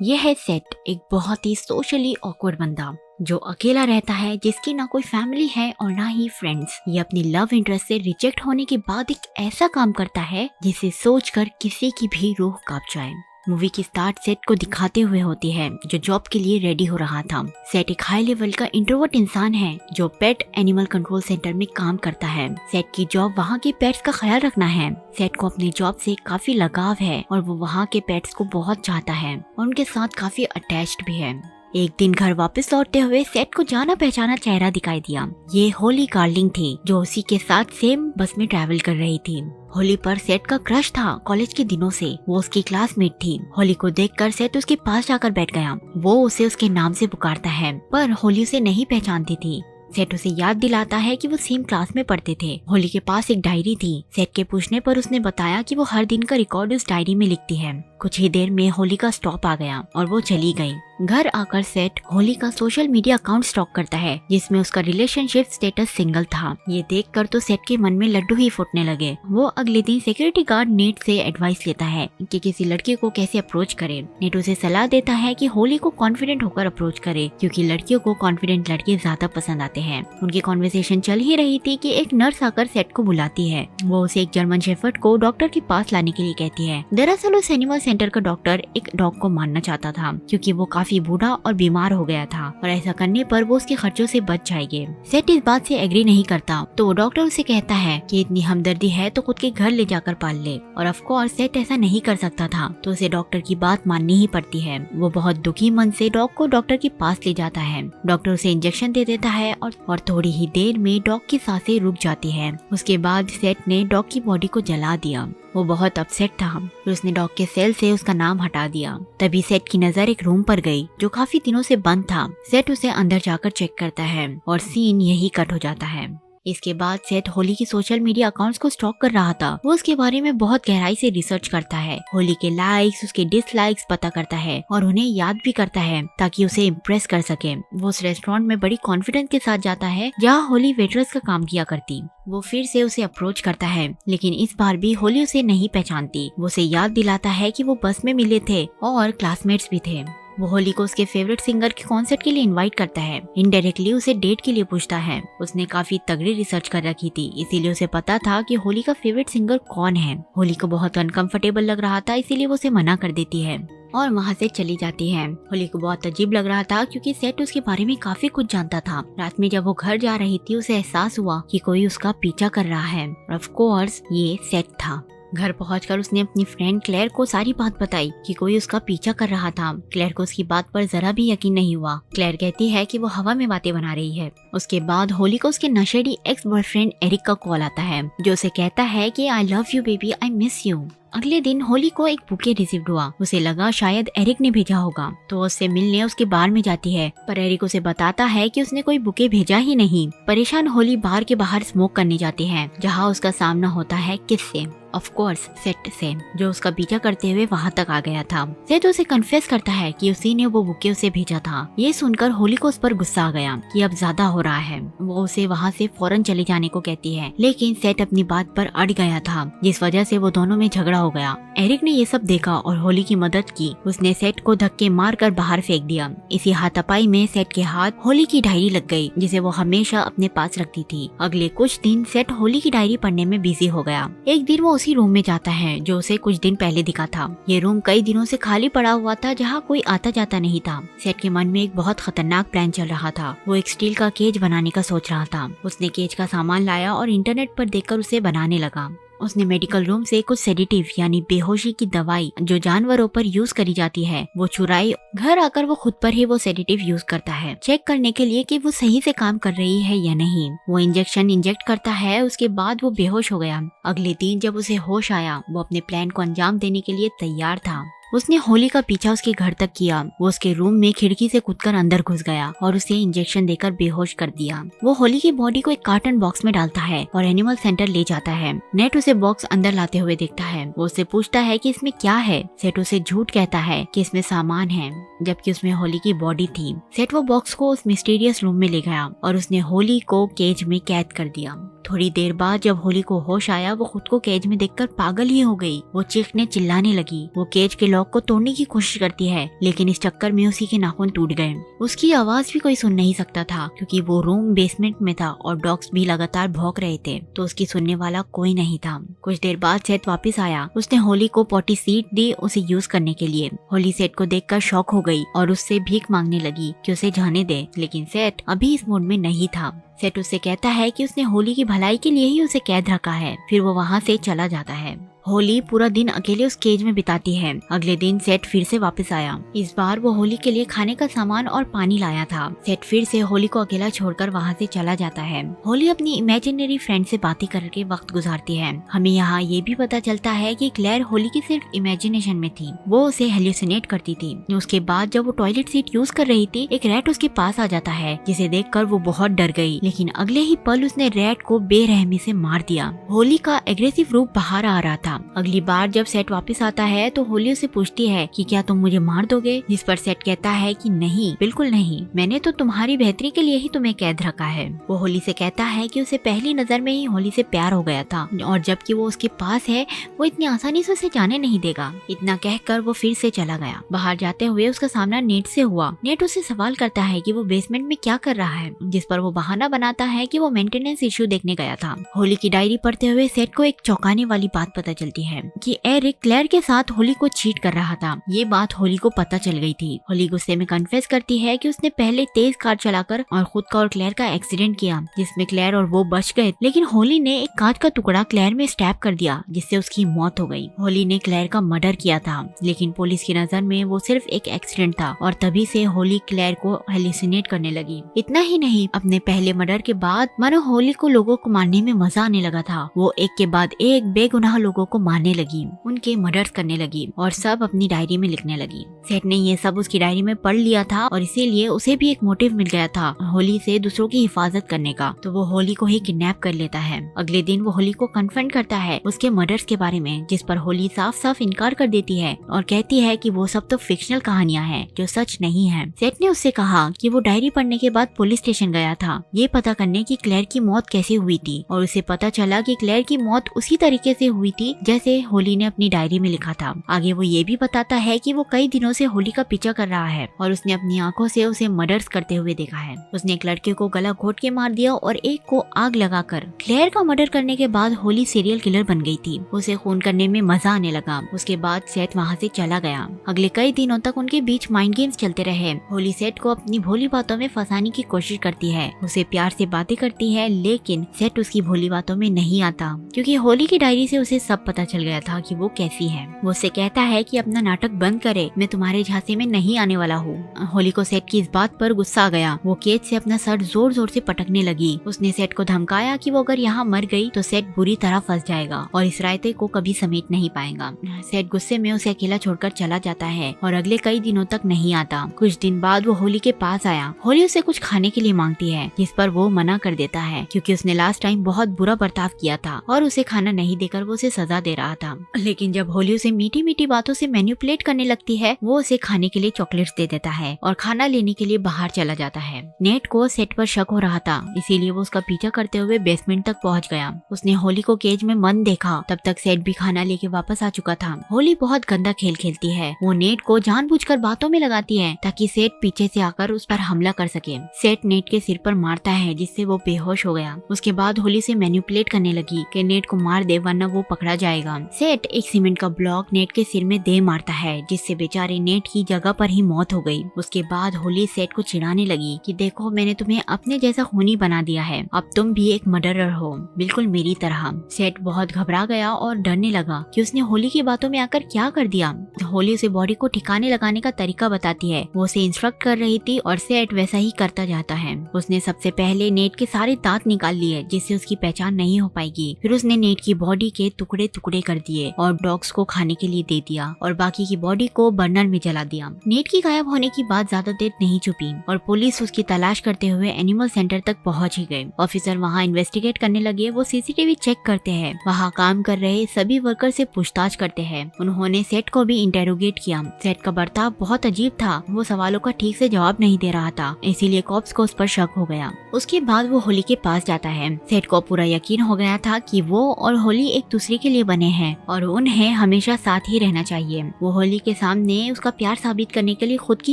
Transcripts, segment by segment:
यह है सेट, एक बहुत ही सोशली ऑकवर्ड बंदा जो अकेला रहता है, जिसकी ना कोई फैमिली है और ना ही फ्रेंड्स। ये अपनी लव इंटरेस्ट से रिजेक्ट होने के बाद एक ऐसा काम करता है जिसे सोचकर किसी की भी रूह कांप जाए। मूवी की स्टार्ट सेट को दिखाते हुए होती है जो जॉब के लिए रेडी हो रहा था। सेट एक हाई लेवल का इंट्रोवर्ट इंसान है जो पेट एनिमल कंट्रोल सेंटर में काम करता है। सेट की जॉब वहाँ के पेट्स का ख्याल रखना है। सेट को अपनी जॉब से काफी लगाव है और वो वहाँ के पेट्स को बहुत चाहता है और उनके साथ काफी अटैच्ड भी है। एक दिन घर वापस लौटते हुए सेट को जाना पहचाना चेहरा दिखाई दिया। ये होली कार्लिंग थी जो उसी के साथ सेम बस में ट्रैवल कर रही थी। होली पर सेट का क्रश था कॉलेज के दिनों से। वो उसकी क्लासमेट थी। होली को देखकर सेट उसके पास जाकर बैठ गया। वो उसे उसके नाम से पुकारता है पर होली उसे नहीं पहचानती थी। सेट उसे याद दिलाता है कि वो सेम क्लास में पढ़ते थे। होली के पास एक डायरी थी। सेट के पूछने पर उसने बताया कि वो हर दिन का रिकॉर्ड उस डायरी में लिखती है। कुछ ही देर में होली का स्टॉप आ गया और वो चली गई। घर आकर सेट होली का सोशल मीडिया अकाउंट स्टॉक करता है जिसमें उसका रिलेशनशिप स्टेटस सिंगल था। ये देखकर तो सेट के मन में लड्डू ही फूटने लगे। वो अगले दिन सिक्योरिटी गार्ड नेट से एडवाइस लेता है कि किसी लड़के को कैसे अप्रोच करे। नेट उसे सलाह देता है कि होली को कॉन्फिडेंट होकर अप्रोच करे क्योंकि लड़कियों को कॉन्फिडेंट लड़के ज्यादा पसंद आते हैं। उनकी कॉन्वर्सेशन चल ही रही थी कि एक नर्स आकर सेट को बुलाती है। वो उसे एक जर्मन शेफर्ड को डॉक्टर के पास लाने के लिए कहती है। दरअसल उस एनिमल सेंटर का डॉक्टर एक डॉग को मारना चाहता था क्योंकि वो काफी बूढ़ा और बीमार हो गया था और ऐसा करने पर वो उसके खर्चों से बच जाएंगे। सेट इस बात से एग्री नहीं करता तो डॉक्टर उसे कहता है कि इतनी हमदर्दी है तो खुद के घर ले जाकर पाल ले और ऑफ कोर्स सेट ऐसा नहीं कर सकता था तो उसे डॉक्टर की बात माननी ही पड़ती है। वो बहुत दुखी मन से डॉग को डॉक्टर के पास ले जाता है। डॉक्टर उसे इंजेक्शन दे देता है और थोड़ी ही देर में डॉग की सांसें रुक जाती है। उसके बाद सेट ने डॉग की बॉडी को जला दिया। वो बहुत अपसेट था फिर उसने डॉग के सेल से उसका नाम हटा दिया। तभी सेट की नजर एक रूम पर गई जो काफी दिनों से बंद था। सेट उसे अंदर जाकर चेक करता है और सीन यही कट हो जाता है। इसके बाद सेट होली की सोशल मीडिया अकाउंट्स को स्टॉक कर रहा था। वो उसके बारे में बहुत गहराई से रिसर्च करता है। होली के लाइक्स, उसके डिसलाइक्स पता करता है और उन्हें याद भी करता है ताकि उसे इम्प्रेस कर सके। वो उस रेस्टोरेंट में बड़ी कॉन्फिडेंस के साथ जाता है जहाँ होली वेटरेस का काम किया करती। वो फिर से उसे अप्रोच करता है लेकिन इस बार भी होली उसे नहीं पहचानती। वो उसे याद दिलाता है कि वो बस में मिले थे और क्लासमेट्स भी थे। वो होली को उसके फेवरेट सिंगर के कॉन्सर्ट के लिए इनवाइट करता है। इनडायरेक्टली उसे डेट के लिए पूछता है। उसने काफी तगड़ी रिसर्च कर रखी थी इसीलिए उसे पता था कि होली का फेवरेट सिंगर कौन है। होली को बहुत अनकंफर्टेबल लग रहा था इसीलिए वो उसे मना कर देती है और वहाँ से चली जाती है। होली को बहुत अजीब लग रहा था क्योंकि सेट उसके बारे में काफी कुछ जानता था। रात में जब वो घर जा रही थी उसे एहसास हुआ कि कोई उसका पीछा कर रहा है और ऑफ कोर्स ये सेट था। घर पहुंचकर उसने अपनी फ्रेंड क्लेयर को सारी बात बताई कि कोई उसका पीछा कर रहा था। क्लेयर को उसकी बात पर जरा भी यकीन नहीं हुआ। क्लेयर कहती है कि वो हवा में बातें बना रही है। उसके बाद होली को उसके नशेड़ी एक्स बॉयफ्रेंड एरिक का कॉल आता है जो उसे कहता है कि I love you baby, I miss you. अगले दिन होली को एक बुके रिसीव्ड हुआ। उसे लगा शायद एरिक ने भेजा होगा तो उससे मिलने उसके बार में जाती है पर एरिक उसे बताता है कि उसने कोई बुके भेजा ही नहीं। परेशान होली बार के बाहर स्मोक करने जाती है जहाँ उसका सामना होता है किससे? ऑफ कोर्स सेट से, जो उसका पीछा करते हुए वहाँ तक आ गया था। सेट उसे कन्फेस करता है कि उसी ने वो बुके उसे भेजा था। ये सुनकर होली को उस पर गुस्सा आ गया कि अब ज्यादा हो रहा है। वो उसे वहाँ से फौरन चले जाने को कहती है लेकिन सेट अपनी बात पर अड़ गया था जिस वजह से वो दोनों में झगड़ा हो गया। एरिक ने ये सब देखा और होली की मदद की। उसने सेट को धक्के मार कर बाहर फेंक दिया। इसी हाथापाई में सेट के हाथ होली की डायरी लग गई जिसे वो हमेशा अपने पास रखती थी। अगले कुछ दिन सेट होली की डायरी पढ़ने में बिजी हो गया। एक दिन वो उसी रूम में जाता है जो उसे कुछ दिन पहले दिखा था। ये रूम कई दिनों से खाली पड़ा हुआ था जहाँ कोई आता जाता नहीं था। सेट के मन में एक बहुत खतरनाक प्लान चल रहा था। वो एक स्टील का केज बनाने का सोच रहा था। उसने केज का सामान लाया और इंटरनेट पर देखकर उसे बनाने लगा। उसने मेडिकल रूम से कुछ सेडेटिव यानी बेहोशी की दवाई जो जानवरों पर यूज करी जाती है वो चुराई। घर आकर वो खुद पर ही वो सेडेटिव यूज करता है चेक करने के लिए कि वो सही से काम कर रही है या नहीं। वो इंजेक्शन इंजेक्ट करता है। उसके बाद वो बेहोश हो गया। अगले दिन जब उसे होश आया वो अपने प्लान को अंजाम देने के लिए तैयार था। उसने होली का पीछा उसके घर तक किया। वो उसके रूम में खिड़की से कूदकर अंदर घुस गया और उसे इंजेक्शन देकर बेहोश कर दिया। वो होली की बॉडी को एक कार्टन बॉक्स में डालता है और एनिमल सेंटर ले जाता है। नेट उसे बॉक्स अंदर लाते हुए देखता है। वो उससे पूछता है कि इसमें क्या है। सेट उसे झूठ कहता है कि इसमें सामान है जबकि उसमें होली की बॉडी थी। सेट वो बॉक्स को उस मिस्टीरियस रूम में ले गया और उसने होली को केज में कैद कर दिया। थोड़ी देर बाद जब होली को होश आया वो खुद को केज में देखकर पागल ही हो गई। वो चीखने चिल्लाने लगी। वो केज के लॉक को तोड़ने की कोशिश करती है लेकिन इस चक्कर में उसी के नाखून टूट गए। उसकी आवाज भी कोई सुन नहीं सकता था क्योंकि वो रूम बेसमेंट में था और डॉग्स भी लगातार भौंक रहे थे, तो उसकी सुनने वाला कोई नहीं था। कुछ देर बाद सेठ वापस आया। उसने होली को पॉटी सीट दी उसे यूज करने के लिए। होली सेठ को देखकर शॉक हो गई और उससे भीख मांगने लगी कि उसे जाने दे, लेकिन सेठ अभी इस मूड में नहीं था। सेठ उससे कहता है कि उसने होली की भलाई के लिए ही उसे कैद रखा है। फिर वो वहाँ से चला जाता है। होली पूरा दिन अकेले उस केज में बिताती है। अगले दिन सेठ फिर से वापस आया। इस बार वो होली के लिए खाने का सामान और पानी लाया था। सेठ फिर से होली को अकेला छोड़कर वहाँ से चला जाता है। होली अपनी इमेजिनरी फ्रेंड से बातें करके वक्त गुजारती है। हमें यहाँ ये भी पता चलता है कि क्लेयर होली की सिर्फ इमेजिनेशन में थी, वो उसे हेल्यूसिनेट करती थी। उसके बाद जब वो टॉयलेट सीट यूज कर रही थी, एक रैट उसके पास आ जाता है जिसे देखकर वो बहुत डर गई, लेकिन अगले ही पल उसने रैट को बेरहमी से मार दिया। होली का एग्रेसिव रूप बाहर आ रहा था। अगली बार जब सेठ वापस आता है तो होली उसे पूछती है कि क्या तुम मुझे मार दोगे, जिस पर सेठ कहता है कि नहीं, बिल्कुल नहीं, मैंने तो तुम्हारी बेहतरी के लिए ही तुम्हें कैद रखा है। वो होली से कहता है कि उसे पहली नजर में ही होली से प्यार हो गया था और जबकि वो उसके पास है वो इतनी आसानी से उसे जाने नहीं देगा। इतना कहकर वो फिर से चला गया। बाहर जाते हुए उसका सामना नेट से हुआ। नेट उससे सवाल करता है कि वो बेसमेंट में क्या कर रहा है, जिस पर वो बहाना बनाता है कि वो मेंटेनेंस इश्यू देखने गया था। होली की डायरी पढ़ते हुए सेठ को एक चौंकाने वाली बात पता चलती है कि एरिक क्लेयर के साथ होली को चीट कर रहा था। ये बात होली को पता चल गई थी। होली गुस्से में कन्फेस करती है कि उसने पहले तेज कार चलाकर और खुद का और क्लेयर का एक्सीडेंट किया, जिसमें क्लेयर और वो बच गए, लेकिन होली ने एक कांच का टुकड़ा क्लेयर में स्टैब कर दिया जिससे उसकी मौत हो गई। होली ने क्लेयर का मर्डर किया था, लेकिन पुलिस की नजर में वो सिर्फ एक एक्सीडेंट था और तभी से होली क्लेयर को हेल्यूसिनेट करने लगी। इतना ही नहीं, अपने पहले मर्डर के बाद मानो होली को लोगों को मारने में मजा आने लगा था। वो एक के बाद एक बेगुनाह लोगों को मारने लगी, उनके मर्डर्स करने लगी और सब अपनी डायरी में लिखने लगी। सेठ ने ये सब उसकी डायरी में पढ़ लिया था और इसीलिए उसे भी एक मोटिव मिल गया था होली से दूसरों की हिफाजत करने का, तो वो होली को ही किडनैप कर लेता है। अगले दिन वो होली को कन्फ्रंट करता है उसके मर्डर्स के बारे में, जिस पर होली साफ साफ इनकार कर देती है और कहती है कि वो सब तो फिक्शनल कहानियां हैं जो सच नहीं है। सेठ ने उससे कहा कि वो डायरी पढ़ने के बाद पुलिस स्टेशन गया था ये पता करने की क्लेयर की मौत कैसे हुई थी, और उसे पता चला कि क्लेयर की मौत उसी तरीके से हुई थी जैसे होली ने अपनी डायरी में लिखा था। आगे वो ये भी बताता है कि वो कई दिनों से होली का पीछा कर रहा है और उसने अपनी आंखों से उसे मर्डर्स करते हुए देखा है। उसने एक लड़के को गला घोट के मार दिया और एक को आग लगाकर। क्लेयर का मर्डर करने के बाद होली सीरियल किलर बन गई थी। उसे खून करने में मजा आने लगा। उसके बाद सेठ वहाँ से चला गया। अगले कई दिनों तक उनके बीच माइंड गेम्स चलते रहे। होली सेठ को अपनी भोली बातों में फंसाने की कोशिश करती है, उसे प्यार से बातें करती है, लेकिन सेठ उसकी भोली बातों में नहीं आता क्योंकि होली की डायरी से उसे सब पता चल गया था कि वो कैसी है। वो उससे कहता है कि अपना नाटक बंद करे, मैं तुम्हारे झांसे में नहीं आने वाला हूँ। होली को सेठ की इस बात पर गुस्सा आ गया। वो केज से अपना सर जोर जोर से पटकने लगी। उसने सेठ को धमकाया कि वो अगर यहाँ मर गई तो सेठ बुरी तरह फंस जाएगा और इस रायते को कभी समेट नहीं पाएगा। सेठ गुस्से में उसे अकेला छोड़कर चला जाता है और अगले कई दिनों तक नहीं आता। कुछ दिन बाद वो होली के पास आया। होली उसे कुछ खाने के लिए मांगती है, जिस पर वो मना कर देता है क्योंकि उसने लास्ट टाइम बहुत बुरा बर्ताव किया था और उसे खाना नहीं देकर वो उसे सजा दे रहा था। लेकिन जब होली उसे मीठी मीठी बातों से मैनिपुलेट करने लगती है, वो उसे खाने के लिए चॉकलेट्स दे देता है और खाना लेने के लिए बाहर चला जाता है। नेट को सेट पर शक हो रहा था, इसीलिए वो उसका पीछा करते हुए बेसमेंट तक पहुंच गया। उसने होली को केज में बंद देखा, तब तक सेट भी खाना लेके वापस आ चुका था। होली बहुत गंदा खेल खेलती है। वो नेट को जानबूझकर बातों में लगाती है ताकि सेट पीछे से आकर उस पर हमला कर सके। सेट नेट के सिर पर मारता है जिससे वो बेहोश हो गया। उसके बाद होली से मैनिपुलेट करने लगी कि नेट को मार दे वरना वो पकड़ा जाएगा। सेट एक सीमेंट का ब्लॉक नेट के सिर में दे मारता है जिससे बेचारे नेट की जगह पर ही मौत हो गई। उसके बाद होली सेट को चिढ़ाने लगी कि देखो मैंने तुम्हें अपने जैसा खूनी बना दिया है, अब तुम भी एक मर्डरर हो, बिल्कुल मेरी तरह। सेट बहुत घबरा गया और डरने लगा कि उसने होली की बातों में आकर क्या कर दिया। होली उसे बॉडी को ठिकाने लगाने का तरीका बताती है। वो उसे इंस्ट्रक्ट कर रही थी और सेट वैसा ही करता जाता है। उसने सबसे पहले नेट के सारे दांत निकाल लिए जिससे उसकी पहचान नहीं हो पाएगी। फिर उसने नेट की बॉडी के टुकड़े टुकड़े कर दिए और डॉग्स को खाने के लिए दे दिया और बाकी की बॉडी को बर्नर में जला दिया। नेट की गायब होने की बात ज्यादा देर नहीं छुपी और पुलिस उसकी तलाश करते हुए एनिमल सेंटर तक पहुंच ही गए। ऑफिसर वहां इन्वेस्टिगेट करने लगे। वो सीसीटीवी चेक करते हैं, वहां काम कर रहे सभी वर्कर से पूछताछ करते हैं। उन्होंने सेट को भी इंटेरोगेट किया। सेट का बर्ताव बहुत अजीब था, वो सवालों का ठीक से जवाब नहीं दे रहा था, इसीलिए कॉप्स को उस पर शक हो गया। उसके बाद वो होली के पास जाता है। सेट को पूरा यकीन हो गया था कि वो और होली एक दूसरे के लिए बने हैं और उन्हें हमेशा साथ ही रहना चाहिए। वो होली के सामने उसका प्यार साबित करने के लिए खुद की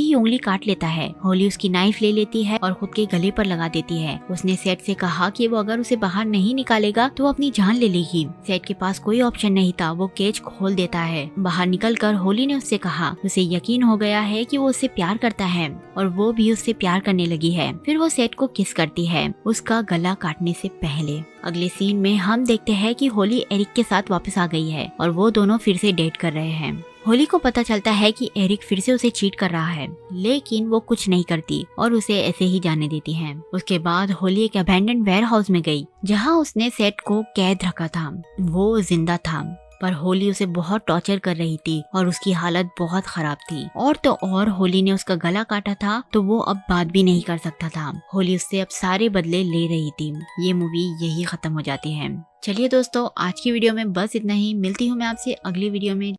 ही उंगली काट लेता है। होली उसकी नाइफ ले लेती है और खुद के गले पर लगा देती है। उसने सेट से कहा कि वो अगर उसे बाहर नहीं निकालेगा तो वो अपनी जान ले लेगी। सेट के पास कोई ऑप्शन नहीं था, वो केज खोल देता है। बाहर निकलकर होली ने उससे कहा, उसे यकीन हो गया है कि वो उससे प्यार करता है और वो भी उससे प्यार करने लगी है। फिर वो सेट को किस करती है, उसका गला काटने से पहले। अगले सीन में हम देखते हैं कि होली एरिक के साथ वापस आ गई है और वो दोनों फिर से डेट कर रहे हैं। होली को पता चलता है कि एरिक फिर से उसे चीट कर रहा है, लेकिन वो कुछ नहीं करती और उसे ऐसे ही जाने देती है। उसके बाद होली एक अबैंडन्ड वेयर हाउस में गई जहां उसने सेट को कैद रखा था। वो जिंदा था पर होली उसे बहुत टॉर्चर कर रही थी और उसकी हालत बहुत खराब थी। और तो और होली ने उसका गला काटा था तो वो अब बात भी नहीं कर सकता था। होली उससे अब सारे बदले ले रही थी। ये मूवी यही खत्म हो जाती है। चलिए दोस्तों, आज की वीडियो में बस इतना ही। मिलती हूँ मैं आपसे अगली वीडियो में।